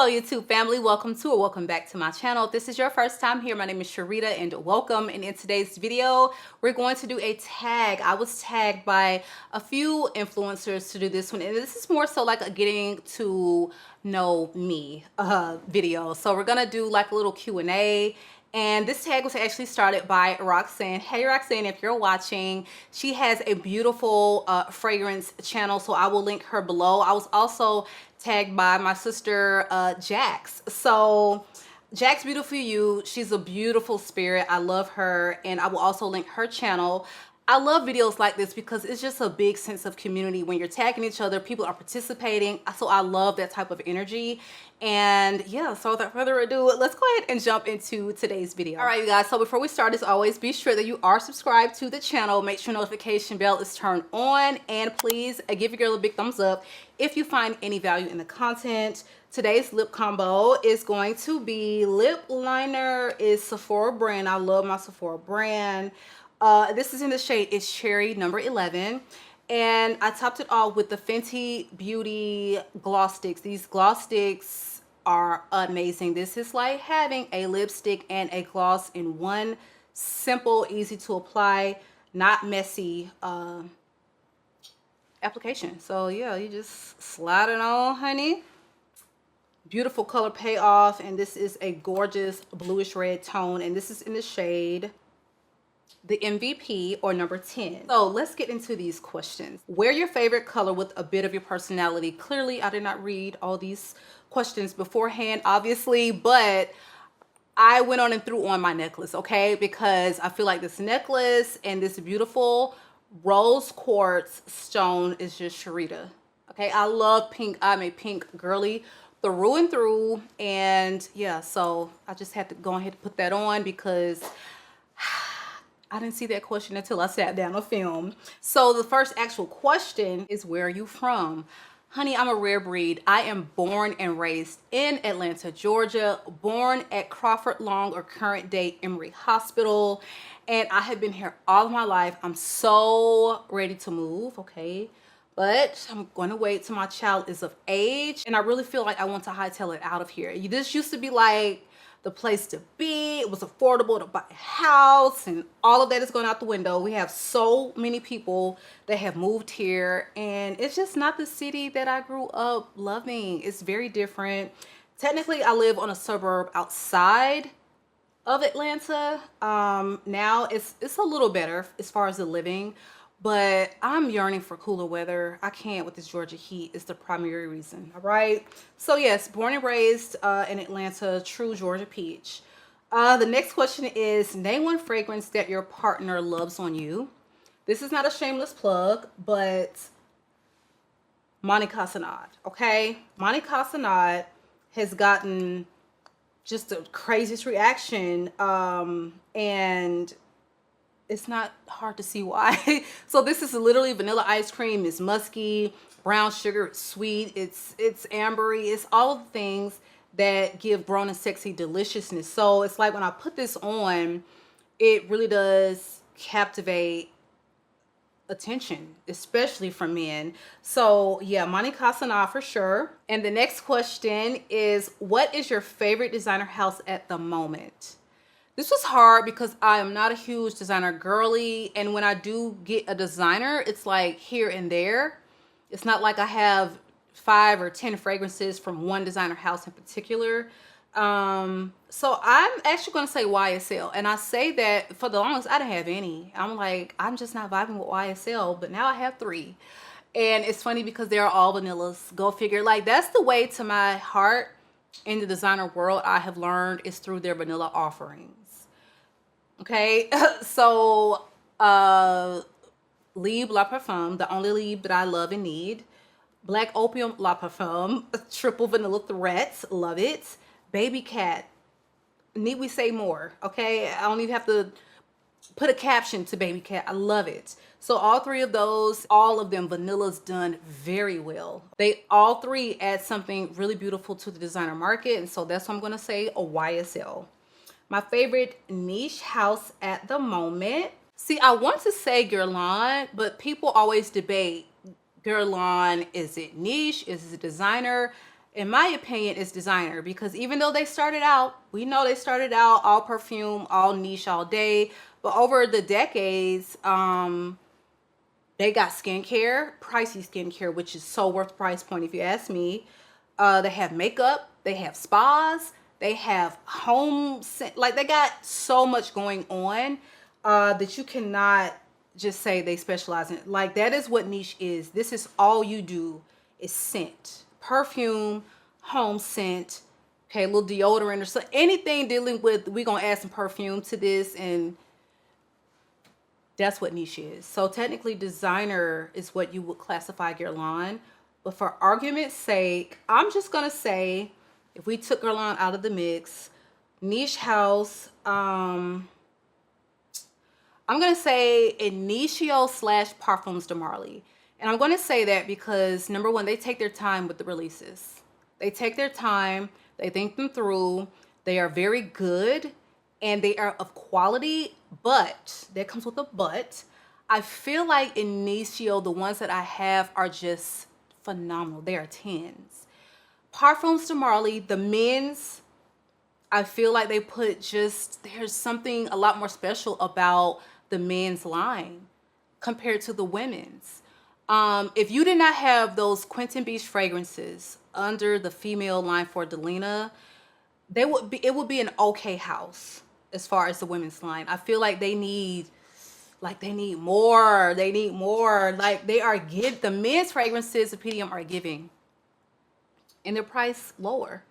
YouTube family, welcome to or welcome back to my channel. If this is your first time here, my name is Sharita and welcome. And in today's video, we're going to do a tag. I was tagged by a few influencers to do this one, and this is more so like a getting to know me video. So we're gonna do like a little Q&A. And this tag was actually started by Roxanne. Hey Roxanne, if you're watching, she has a beautiful fragrance channel, so I will link her below. I was also tagged by my sister Jax. So Jax Beautiful You, she's a beautiful spirit. I love her, and I will also link her channel. I love videos like this because it's just a big sense of community. When you're tagging each other, people are participating. So I love that type of energy. And yeah, so without further ado, let's go ahead and jump into today's video. All right, you guys, so before we start, as always, be sure that you are subscribed to the channel. Make sure notification bell is turned on, and please give your girl a big thumbs up if you find any value in the content. Today's lip combo is going to be lip liner is Sephora brand. I love my Sephora brand. This is in the shade, it's Cherry number 11. And I topped it off with the Fenty Beauty gloss sticks. These gloss sticks are amazing. This is like having a lipstick and a gloss in one. Simple, easy to apply, not messy application. So yeah, you just slide it on, honey. Beautiful color payoff, and this is a gorgeous bluish red tone, and this is in the shade the MVP or number 10. So let's get into these questions. Wear your favorite color with a bit of your personality. Clearly, I did not read all these questions beforehand, obviously, but I went on and threw on my necklace, okay? Because I feel like this necklace and this beautiful rose quartz stone is just Sharita, okay? I love pink. I'm a pink girly through and through, and yeah, so I just had to go ahead and put that on because I didn't see that question until I sat down to film. So the first actual question is, where are you from? Honey, I'm a rare breed. I am born and raised in Atlanta, Georgia, born at Crawford Long or current day Emory Hospital. And I have been here all of my life. I'm so ready to move, okay? But I'm going to wait till my child is of age. And I really feel like I want to hightail it out of here. This used to be like the place to be. It was affordable to buy a house, and all of that is going out the window. We have so many people that have moved here, and it's just not the city that I grew up loving. It's very different. Technically, I live on a suburb outside of Atlanta. Now it's a little better as far as the living, but I'm yearning for cooler weather. I can't with this Georgia heat. It's the primary reason. All right. So yes, born and raised in Atlanta, true Georgia peach. The next question is, name one fragrance that your partner loves on you. This is not a shameless plug, but MAHNI CASSONADE. Okay. MAHNI CASSONADE has gotten just the craziest reaction. And it's not hard to see why. So this is literally vanilla ice cream. It's musky, brown sugar, it's sweet, it's ambery, it's all of the things that give grown and sexy deliciousness. So it's like when I put this on, it really does captivate attention, especially from men. So yeah, MAHNI CASSONADE for sure. And the next question is, what is your favorite designer house at the moment? This was hard because I am not a huge designer girly, and when I do get a designer, it's like here and there. It's not like I have 5 or 10 fragrances from one designer house in particular. So I'm actually going to say YSL, and I say that for the longest I didn't have any. I'm like, I'm just not vibing with YSL, but now I have 3. And it's funny because they're all vanillas. Go figure. Like, that's the way to my heart in the designer world. I have learned is through their vanilla offerings. Okay, so Libre La Parfum, the only Libre that I love and need. Black Opium La Parfum, triple vanilla threats, love it. Baby Cat, need we say more? Okay, I don't even have to put a caption to Baby Cat. I love it. So all 3 of those, all of them vanillas done very well. They all 3 add something really beautiful to the designer market, and so that's what I'm going to say, a YSL. My favorite niche house at the moment. See, I want to say Guerlain, but people always debate Guerlain. Is it niche? Is it designer? in my opinion, is designer, because even though they started out, we know they started out all perfume, all niche, all day, but over the decades, they got skincare, pricey skincare, which is so worth the price point if you ask me. They have makeup, they have spas, they have home, like they got so much going on that you cannot just say they specialize in. Like, that is what niche is. This is all you do is scent, perfume, home scent, okay, a little deodorant or so, anything dealing with, we gonna add some perfume to this, and that's what niche is. So technically designer is what you would classify Guerlain, but for argument's sake, I'm just gonna say, if we took Guerlain out of the mix, niche house, I'm gonna say Initio / Parfums de Marly. And I'm gonna say that because, number one, they take their time with the releases. They take their time, they think them through, they are very good, and they are of quality, but, that comes with a but, I feel like Initio, the ones that I have, are just phenomenal. They are 10s. Parfums de Marly, the men's, I feel like they put just, there's something a lot more special about the men's line compared to the women's. If you did not have those Quentin Beach fragrances under the female line for Delina, it would be an okay house as far as the women's line. I feel like they need more. Like, they are the men's fragrances, the PDM are giving, and their price lower.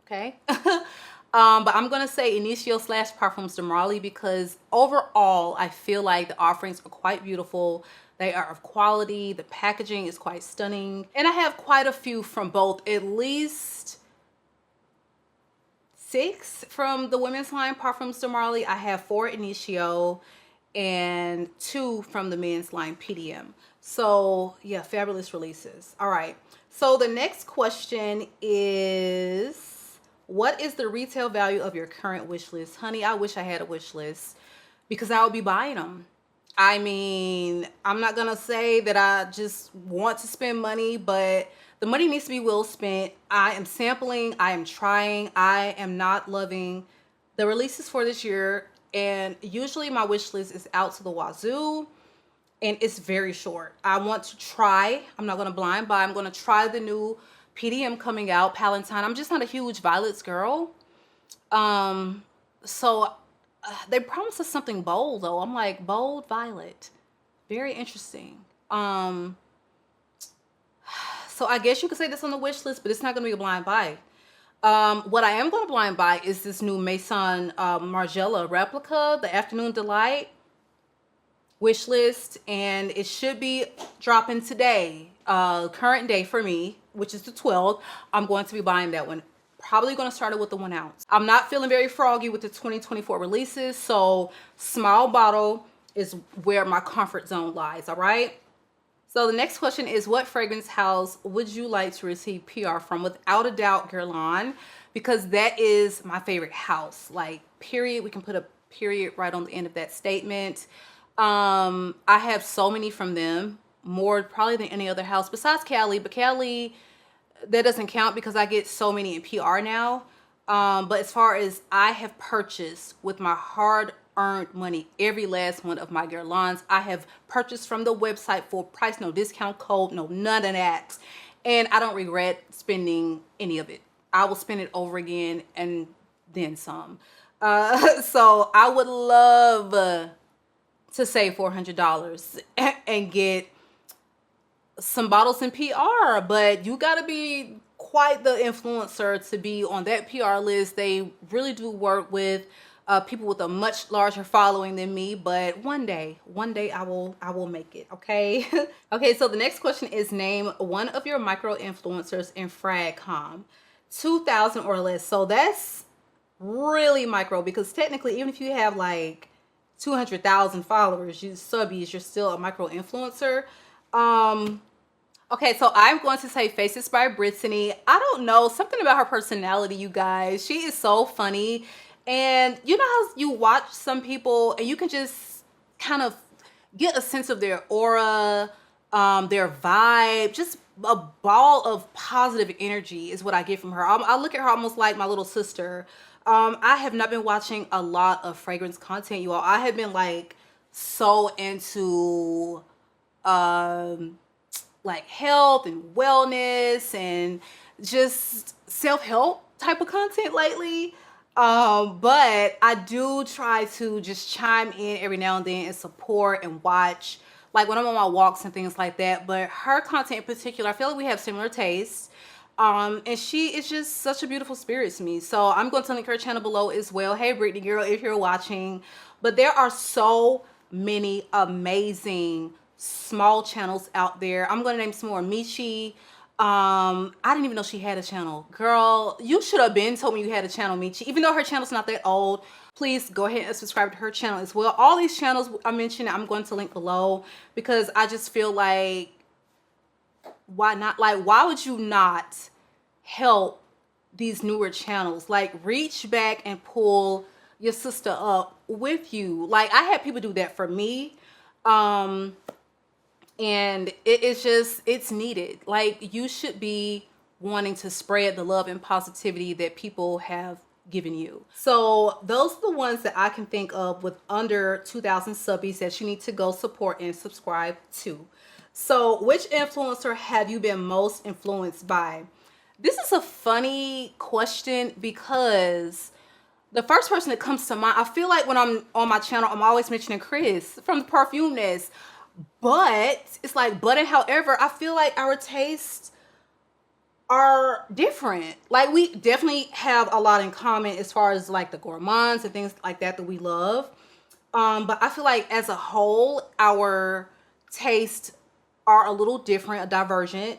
Okay. But I'm gonna say Initio / Parfums de Marly, because overall I feel like the offerings are quite beautiful. They are of quality. The packaging is quite stunning, and I have quite a few from both, at least 6 from the women's line Parfums de Marly. I have 4 Initio and 2 from the men's line PDM. So yeah, fabulous releases. All right, so the next question is, what is the retail value of your current wish list? Honey, I wish I had a wish list, because I would be buying them. I mean, I'm not gonna say that I just want to spend money, but the money needs to be well spent. I am sampling, I am trying, I am not loving the releases for this year, and usually my wish list is out to the wazoo, and it's very short. I want to try, I'm not gonna blind buy, I'm gonna try the new PDM coming out, Palatine. I'm just not a huge violets girl. So they promised us something bold though. I'm like, bold violet, very interesting. So I guess you could say this on the wish list, but it's not gonna be a blind buy. What I am gonna blind buy is this new Maison Margiela replica, the Afternoon Delight wish list, and it should be dropping today, current day for me, which is the 12th. I'm going to be buying that one. Probably going to start it with the 1 ounce. I'm not feeling very froggy with the 2024 releases, so small bottle is where my comfort zone lies. All right, so the next question is, what fragrance house would you like to receive PR from? Without a doubt, Guerlain, because that is my favorite house. Like, period. We can put a period right on the end of that statement. I have so many from them, more probably than any other house besides Cali, but Cali, that doesn't count because I get so many in PR now. But as far as I have purchased with my hard-earned money, every last one of my Guerlains, I have purchased from the website full price, no discount code, no none of that. And I don't regret spending any of it. I will spend it over again and then some. So I would love to save $400 and get some bottles in PR, but you got to be quite the influencer to be on that PR list. They really do work with people with a much larger following than me, but one day I will make it. Okay. Okay, so the next question is, name one of your micro influencers in Frag Comm, 2,000 or less. So that's really micro, because technically, even if you have like 200,000 followers, you subbies, you're still a micro influencer. Okay, so I'm going to say Faces by Brittany. I don't know, something about her personality, you guys. She is so funny. And you know how you watch some people and you can just kind of get a sense of their aura, their vibe, just a ball of positive energy is what I get from her. I look at her almost like my little sister. I have not been watching a lot of fragrance content, you all. I have been like so into like health and wellness and just self-help type of content lately. But I do try to just chime in every now and then and support and watch, like when I'm on my walks and things like that. But her content in particular, I feel like we have similar tastes. And she is just such a beautiful spirit to me. So I'm going to link her channel below as well. Hey, Brittany girl, if you're watching. But there are so many amazing small channels out there. I'm going to name some more. Michi. I didn't even know she had a channel. Girl, you should have been told me you had a channel, Michi. Even though her channel's not that old, please go ahead and subscribe to her channel as well. All these channels I mentioned, I'm going to link below because I just feel like, why not? Like, why would you not help these newer channels? Like, reach back and pull your sister up with you. Like, I had people do that for me. And it's just, it's needed. Like, you should be wanting to spread the love and positivity that people have given you. So those are the ones that I can think of with under 2,000 subbies that you need to go support and subscribe to. So which influencer have you been most influenced by? This is a funny question because the first person that comes to mind, I feel like when I'm on my channel, I'm always mentioning Chris from the Perfume Nest. But it's like, but and however, I feel like our tastes are different. Like, we definitely have a lot in common as far as like the gourmands and things like that we love. But I feel like as a whole, our tastes are a little different, a divergent.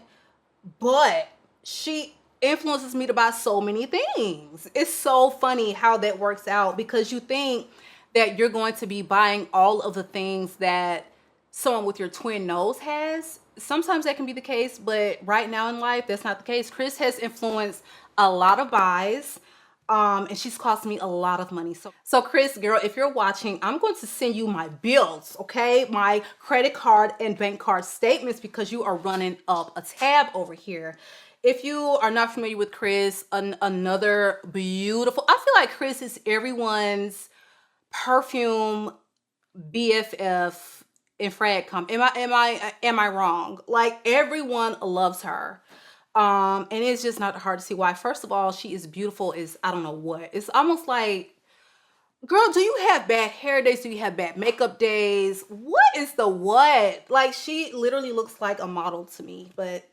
But she influences me to buy so many things. It's so funny how that works out because you think that you're going to be buying all of the things that someone with your twin nose has. Sometimes that can be the case, but right now in life, that's not the case. Chris has influenced a lot of buys, and she's cost me a lot of money. So Chris, girl, if you're watching, I'm going to send you my bills, okay? My credit card and bank card statements because you are running up a tab over here. If you are not familiar with Chris, another beautiful, I feel like Chris is everyone's perfume BFF in Frag Comm. Am I wrong? Like, everyone loves her. And it's just not hard to see why. First of all, she is beautiful as I don't know what. It's almost like, girl, do you have bad hair days? Do you have bad makeup days? What is the what? Like, she literally looks like a model to me. But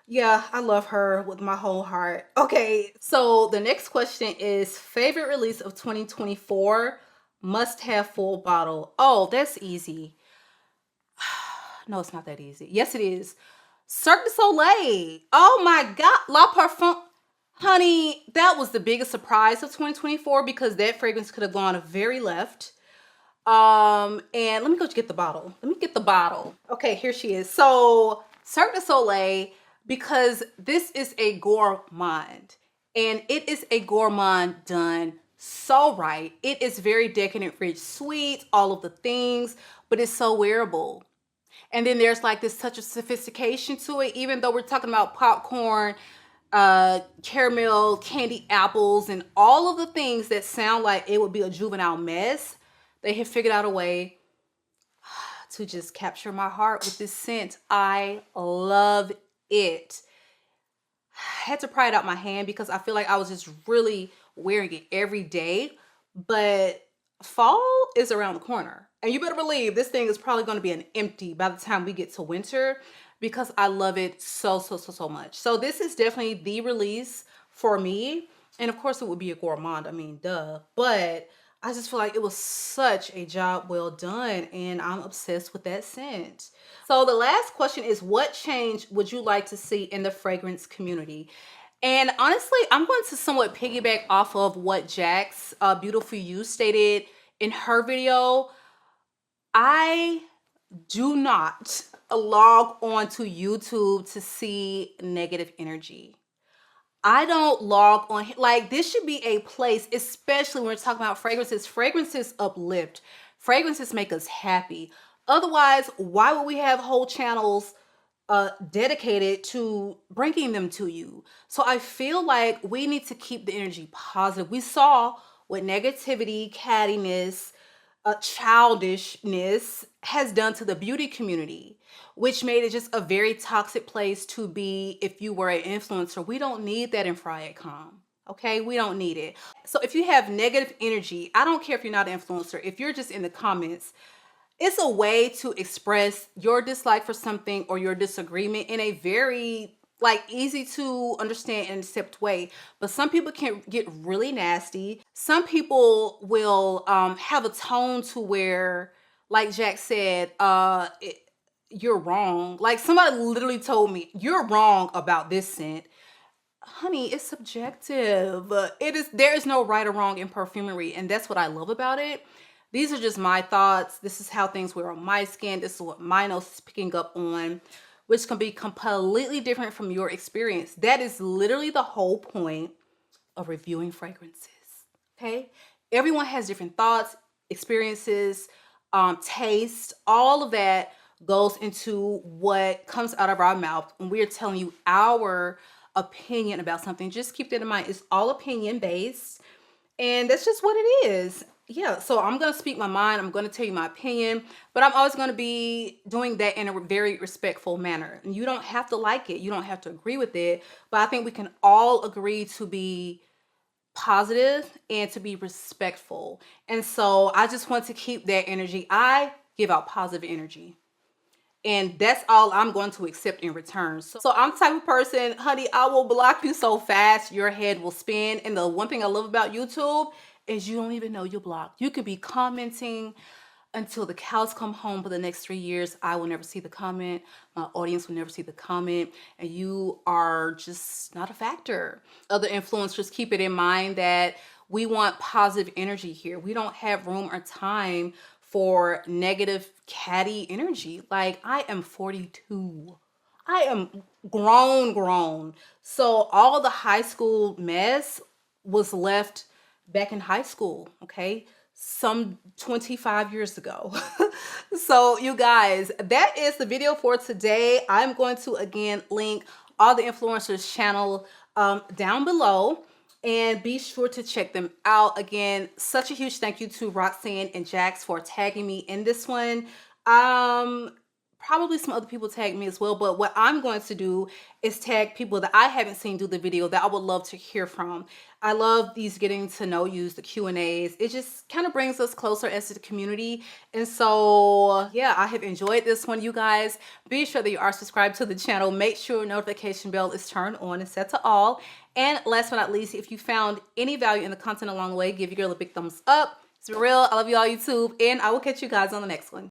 yeah, I love her with my whole heart. Okay, so the next question is favorite release of 2024, must have full bottle. Oh, that's easy. No, it's not that easy. Yes, it is. Cirque du Soleil. Oh my God. La Parfum. Honey, that was the biggest surprise of 2024 because that fragrance could have gone very left. And let me go get the bottle. Let me get the bottle. Okay, here she is. So Cirque du Soleil, because this is a gourmand. And it is a gourmand done so right. It is very decadent, rich, sweet, all of the things, but it's so wearable. And then there's like this touch of sophistication to it, even though we're talking about popcorn, caramel, candy apples, and all of the things that sound like it would be a juvenile mess. They have figured out a way to just capture my heart with this scent. I love it. I had to pry it out my hand because I feel like I was just really wearing it every day. But fall is around the corner. And you better believe this thing is probably going to be an empty by the time we get to winter because I love it so much. So this is definitely the release for me. And of course it would be a gourmand. I mean, duh. But I just feel like it was such a job well done. And I'm obsessed with that scent. So the last question is, what change would you like to see in the fragrance community? And honestly, I'm going to somewhat piggyback off of what Jax, Beautiful You, stated in her video. I do not log on to YouTube to see negative energy. I don't log on. Like, this should be a place, especially when we're talking about fragrances. Fragrances uplift. Fragrances make us happy. Otherwise, why would we have whole channels dedicated to bringing them to you? So I feel like we need to keep the energy positive. We saw what negativity, cattiness, childishness has done to the beauty community, which made it just a very toxic place to be if you were an influencer. We don't need that in Frag Comm. Okay, we don't need it. So if you have negative energy, I don't care if you're not an influencer, if you're just in the comments, it's a way to express your dislike for something or your disagreement in a very like easy to understand and accept way. But some people can get really nasty. Some people will have a tone to where, like Jack said, you're wrong. Like somebody literally told me, you're wrong about this scent. Honey, it's subjective. There is no right or wrong in perfumery, and that's what I love about it. These are just my thoughts. This is how things wear on my skin. This is what my nose is picking up on, which can be completely different from your experience. That is literally the whole point of reviewing fragrances, okay? Everyone has different thoughts, experiences, taste. All of that goes into what comes out of our mouth when we are telling you our opinion about something. Just keep that in mind. It's all opinion based, and that's just what it is. Yeah, so I'm going to speak my mind. I'm going to tell you my opinion, but I'm always going to be doing that in a very respectful manner. And you don't have to like it. You don't have to agree with it. But I think we can all agree to be positive and to be respectful. And so I just want to keep that energy. I give out positive energy. And that's all I'm going to accept in return. So I'm the type of person, honey, I will block you so fast your head will spin. And the one thing I love about YouTube is you don't even know you're blocked. You could be commenting until the cows come home for the next 3 years. I will never see the comment. My audience will never see the comment. And you are just not a factor. Other influencers, keep it in mind that we want positive energy here. We don't have room or time for negative catty energy. Like, I am 42. I am grown. So all the high school mess was left back in high school, okay? Some 25 years ago. So you guys, that is the video for today. I'm going to again link all the influencers channel down below, and be sure to check them out. Again, such a huge thank you to Roxanne and Jax for tagging me in this one. Probably some other people tagged me as well, but what I'm going to do is tag people that I haven't seen do the video that I would love to hear from. I love these getting to know yous, the Q&As. It just kind of brings us closer as to the community. And so, yeah, I have enjoyed this one, you guys. Be sure that you are subscribed to the channel. Make sure notification bell is turned on and set to all. And last but not least, if you found any value in the content along the way, give your girl a big thumbs up. It's been real. I love you all, YouTube, and I will catch you guys on the next one.